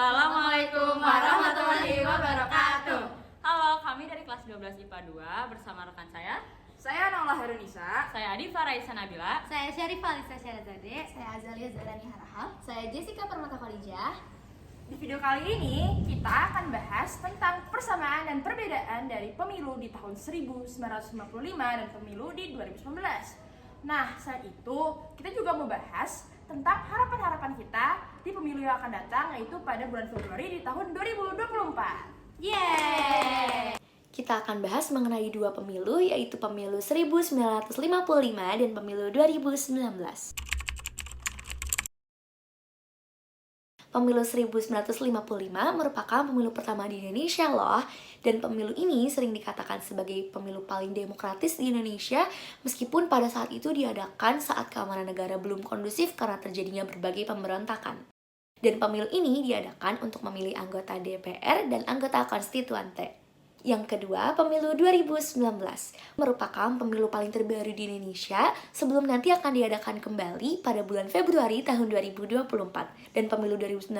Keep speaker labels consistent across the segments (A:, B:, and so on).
A: Assalamualaikum warahmatullahi wabarakatuh.
B: Halo, kami dari kelas 12 IPA 2 bersama rekan
A: Saya Naula Harunisa.
B: saya Adifa Raisa Nabila.
C: Saya Syarifah Alisa Syarazade. Saya Azalia Zarani Harahap. Saya Jessica Permata Khalijah.
A: Di video kali ini kita akan bahas tentang persamaan dan perbedaan dari pemilu di tahun 1995 dan pemilu di 2019. Nah, selain itu kita juga mau bahas tentang harapan-harapan kita di pemilu yang akan datang, yaitu pada bulan Februari di tahun 2024.
C: Yeay!
D: Kita akan bahas mengenai dua pemilu, yaitu pemilu 1955 dan pemilu 2019. Pemilu 1955 merupakan pemilu pertama di Indonesia loh, dan pemilu ini sering dikatakan sebagai pemilu paling demokratis di Indonesia, meskipun pada saat itu diadakan saat keamanan negara belum kondusif karena terjadinya berbagai pemberontakan. Dan pemilu ini diadakan untuk memilih anggota DPR dan anggota konstituante. Yang kedua, pemilu 2019 merupakan pemilu paling terbaru di Indonesia sebelum nanti akan diadakan kembali pada bulan Februari tahun 2024. Dan pemilu 2019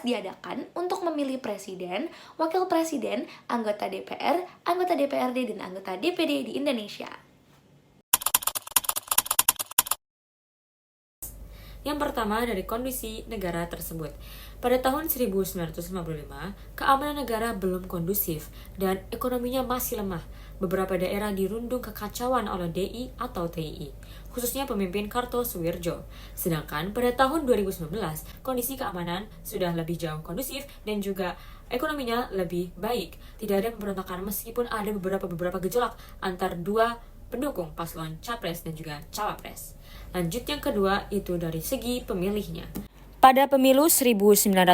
D: diadakan untuk memilih presiden, wakil presiden, anggota DPR, anggota DPRD, dan anggota DPD di Indonesia.
B: Yang pertama dari kondisi negara tersebut. Pada tahun 1955, keamanan negara belum kondusif dan ekonominya masih lemah. Beberapa daerah dirundung kekacauan oleh DI atau TII, khususnya pemimpin Kartosuwirjo. Sedangkan pada tahun 2019, kondisi keamanan sudah lebih jauh kondusif dan juga ekonominya lebih baik. Tidak ada pemberontakan meskipun ada beberapa gejolak antar dua pendukung paslon capres dan juga cawapres. Lanjut yang kedua itu dari segi pemilihnya. Pada pemilu 1955,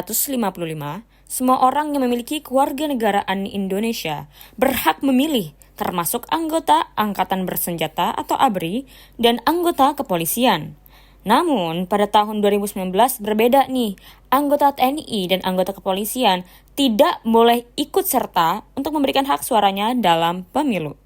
B: semua orang yang memiliki kewarganegaraan Indonesia berhak memilih, termasuk anggota Angkatan Bersenjata atau ABRI dan anggota kepolisian. Namun, pada tahun 2019 berbeda nih, anggota TNI dan anggota kepolisian tidak boleh ikut serta untuk memberikan hak suaranya dalam pemilu.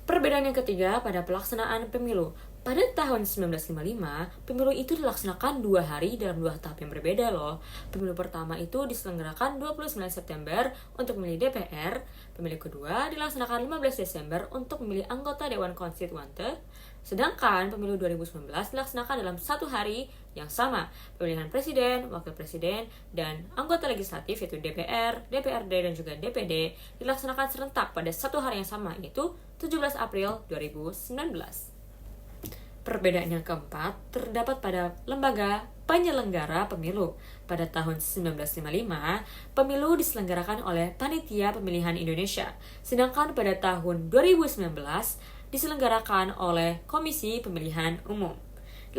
B: Perbedaan yang ketiga pada pelaksanaan pemilu. Pada tahun 1955, pemilu itu dilaksanakan 2 hari dalam 2 tahap yang berbeda loh. Pemilu pertama itu diselenggarakan 29 September untuk memilih DPR, pemilu kedua dilaksanakan 15 Desember untuk memilih anggota Dewan Konstituante, sedangkan pemilu 2019 dilaksanakan dalam 1 hari yang sama. Pemilihan presiden, wakil presiden, dan anggota legislatif yaitu DPR, DPRD, dan juga DPD dilaksanakan serentak pada 1 hari yang sama, yaitu 17 April 2019. Perbedaan yang keempat terdapat pada lembaga penyelenggara pemilu. Pada tahun 1955, pemilu diselenggarakan oleh Panitia Pemilihan Indonesia, sedangkan pada tahun 2019 diselenggarakan oleh Komisi Pemilihan Umum.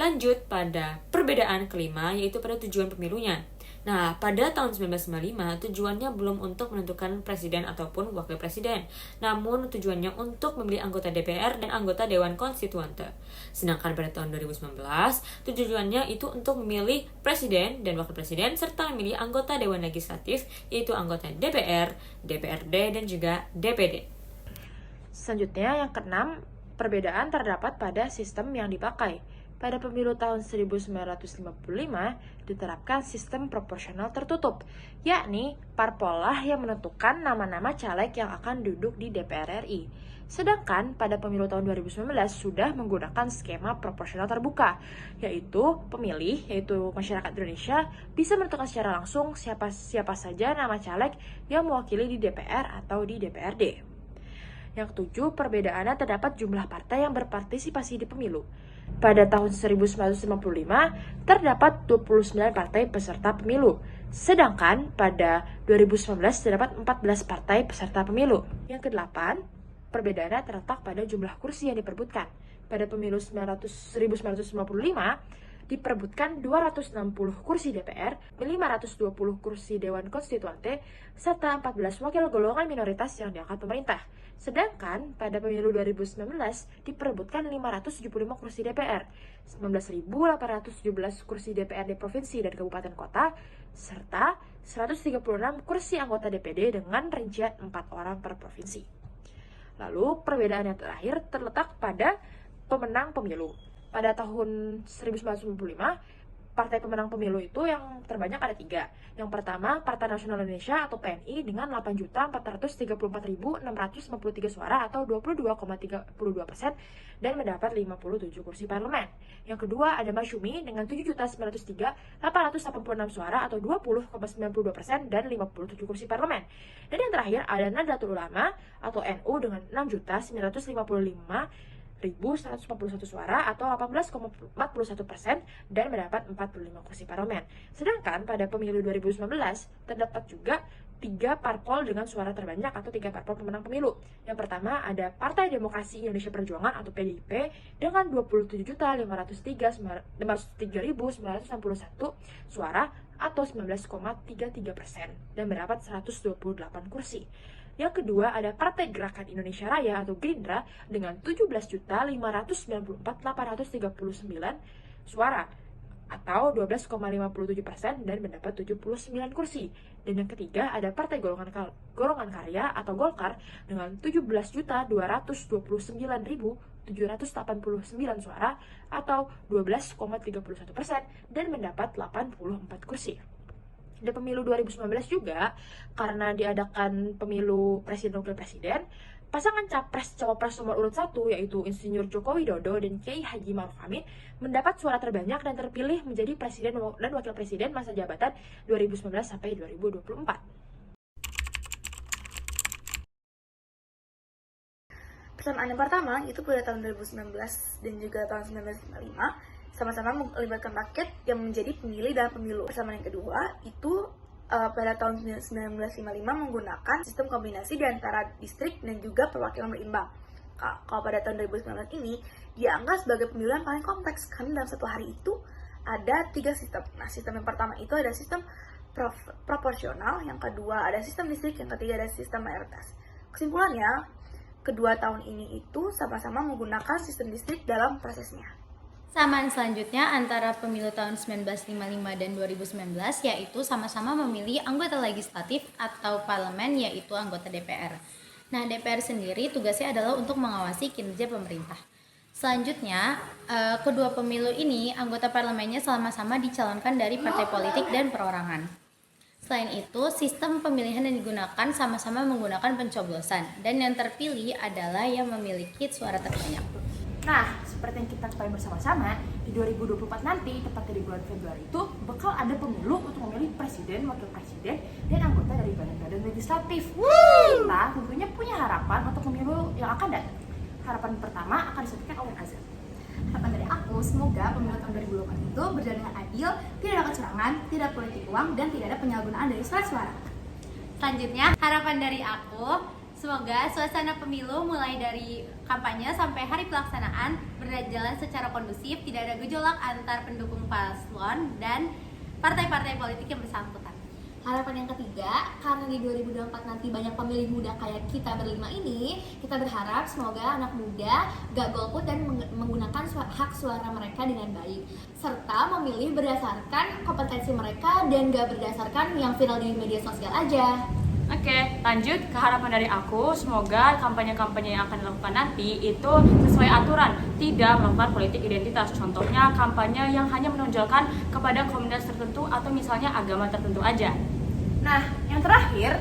B: Lanjut pada perbedaan kelima, yaitu pada tujuan pemilunya. Nah, pada tahun 1995, tujuannya belum untuk menentukan presiden ataupun wakil presiden, namun tujuannya untuk memilih anggota DPR dan anggota Dewan Konstituante. Sedangkan pada tahun 2019, tujuannya itu untuk memilih presiden dan wakil presiden, serta memilih anggota Dewan Legislatif, yaitu anggota DPR, DPRD, dan juga DPD.
A: Selanjutnya yang keenam, perbedaan terdapat pada sistem yang dipakai. Pada pemilu tahun 1955 diterapkan sistem proporsional tertutup, yakni parpol lah yang menentukan nama-nama caleg yang akan duduk di DPR RI. Sedangkan pada pemilu tahun 2019 sudah menggunakan skema proporsional terbuka, yaitu pemilih, yaitu masyarakat Indonesia, bisa menentukan secara langsung siapa saja nama caleg yang mewakili di DPR atau di DPRD. Yang ketujuh, perbedaannya terdapat jumlah partai yang berpartisipasi di pemilu. Pada tahun 1955, terdapat 29 partai peserta pemilu. Sedangkan pada 2019 terdapat 14 partai peserta pemilu. Yang kedelapan, perbedaannya terletak pada jumlah kursi yang diperebutkan. Pada pemilu 1955, diperebutkan 260 kursi DPR, 520 kursi Dewan Konstituante, serta 14 wakil golongan minoritas yang diangkat pemerintah. Sedangkan pada pemilu 2019 diperebutkan 575 kursi DPR, 19.817 kursi DPRD provinsi dan kabupaten kota, serta 136 kursi anggota DPD dengan rincian 4 orang per provinsi. Lalu perbedaan yang terakhir terletak pada pemenang pemilu. Pada tahun 1995, partai pemenang pemilu itu yang terbanyak ada 3. Yang pertama, Partai Nasional Indonesia atau PNI dengan 8.434.653 suara atau 22,32% dan mendapat 57 kursi parlemen. Yang kedua, ada Masyumi dengan 7.903.886 suara atau 20,92% dan 57 kursi parlemen. Dan yang terakhir, ada Nahdlatul Ulama atau NU dengan 6.955.141 suara atau 18,41% dan mendapat 45 kursi parlemen. Sedangkan pada pemilu 2019 terdapat juga 3 parpol dengan suara terbanyak atau 3 parpol pemenang pemilu. Yang pertama ada Partai Demokrasi Indonesia Perjuangan atau PDIP dengan 27.503.961 suara atau 19,33% dan mendapat 128 kursi. Yang kedua ada Partai Gerakan Indonesia Raya atau Gerindra dengan 17.594.839 suara atau 12,57% dan mendapat 79 kursi. Dan yang ketiga ada Partai Golongan Karya atau Golkar dengan 17.229.789 suara atau 12,31% dan mendapat 84 kursi. Di pemilu 2019 juga, karena diadakan pemilu presiden dan wakil presiden, pasangan capres-cawapres nomor urut 1 yaitu Insinyur Joko Widodo dan Kiai Haji Ma'ruf Amin mendapat suara terbanyak dan terpilih menjadi presiden dan wakil presiden masa jabatan 2019 sampai 2024.
D: Persamaan yang pertama itu pada tahun 2019 dan juga tahun 1955 sama-sama melibatkan rakyat yang menjadi pemilih dalam pemilu. Persamaan yang kedua itu pada tahun 1955 menggunakan sistem kombinasi di antara distrik dan juga perwakilan berimbang. Kalau pada tahun 2019 ini dianggap sebagai pemilu yang paling kompleks karena dalam satu hari itu ada 3 sistem. Nah, sistem yang pertama itu ada sistem proporsional, yang kedua ada sistem distrik, yang ketiga ada sistem mayoritas. Kesimpulannya, kedua tahun ini itu sama-sama menggunakan sistem distrik dalam prosesnya.
C: Samaan selanjutnya antara pemilu tahun 1955 dan 2019 yaitu sama-sama memilih anggota legislatif atau parlemen yaitu anggota DPR. Nah, DPR sendiri tugasnya adalah untuk mengawasi kinerja pemerintah. Selanjutnya, kedua pemilu ini anggota parlemennya sama-sama dicalonkan dari partai politik dan perorangan. Selain itu, sistem pemilihan yang digunakan sama-sama menggunakan pencoblosan dan yang terpilih adalah yang memiliki suara terbanyak.
A: Nah, seperti yang kita ketahui bersama-sama, di 2024 nanti, tepatnya di bulan Februari itu, bakal ada pemilu untuk memilih presiden, wakil presiden, dan anggota dari badan-badan legislatif. Kita tentunya punya harapan untuk pemilu yang akan datang. Harapan pertama akan disampaikan oleh Azal.
C: Harapan dari aku, semoga pemilu tahun 2024 itu berjalan dengan adil, tidak ada kecurangan, tidak politik uang, dan tidak ada penyalahgunaan dari surat suara. Selanjutnya, harapan dari aku, semoga suasana pemilu mulai dari kampanye sampai hari pelaksanaan berjalan secara kondusif, tidak ada gejolak antar pendukung paslon dan partai-partai politik yang bersangkutan.
D: Harapan yang ketiga, karena di 2024 nanti banyak pemilih muda kayak kita berlima ini, kita berharap semoga anak muda gak golput dan menggunakan hak suara mereka dengan baik, serta memilih berdasarkan kompetensi mereka dan gak berdasarkan yang viral di media sosial aja.
B: Oke, lanjut ke harapan dari aku, semoga kampanye-kampanye yang akan dilakukan nanti itu sesuai aturan, tidak melakukan politik identitas. Contohnya kampanye yang hanya menonjolkan kepada komunitas tertentu atau misalnya agama tertentu aja.
A: Nah, yang terakhir,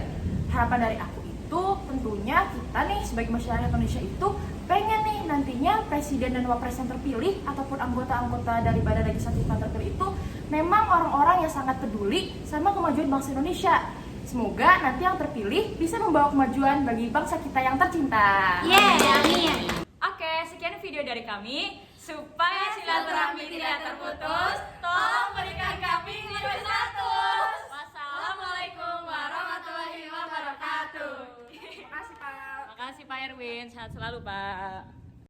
A: harapan dari aku itu tentunya kita nih sebagai masyarakat Indonesia itu pengen nih nantinya presiden dan wapres yang terpilih ataupun anggota-anggota dari badan legislatif yang terpilih itu memang orang-orang yang sangat peduli sama kemajuan bangsa Indonesia. Semoga nanti yang terpilih bisa membawa kemajuan bagi bangsa kita yang tercinta.
C: Amin.
B: Oke, sekian video dari kami. Supaya silaturahmi tidak terputus, tolong berikan kami nilai 100. Wassalamualaikum warahmatullahi wabarakatuh.
A: Terima kasih, Pak.
B: Makasih Pak Erwin, sehat selalu Pak.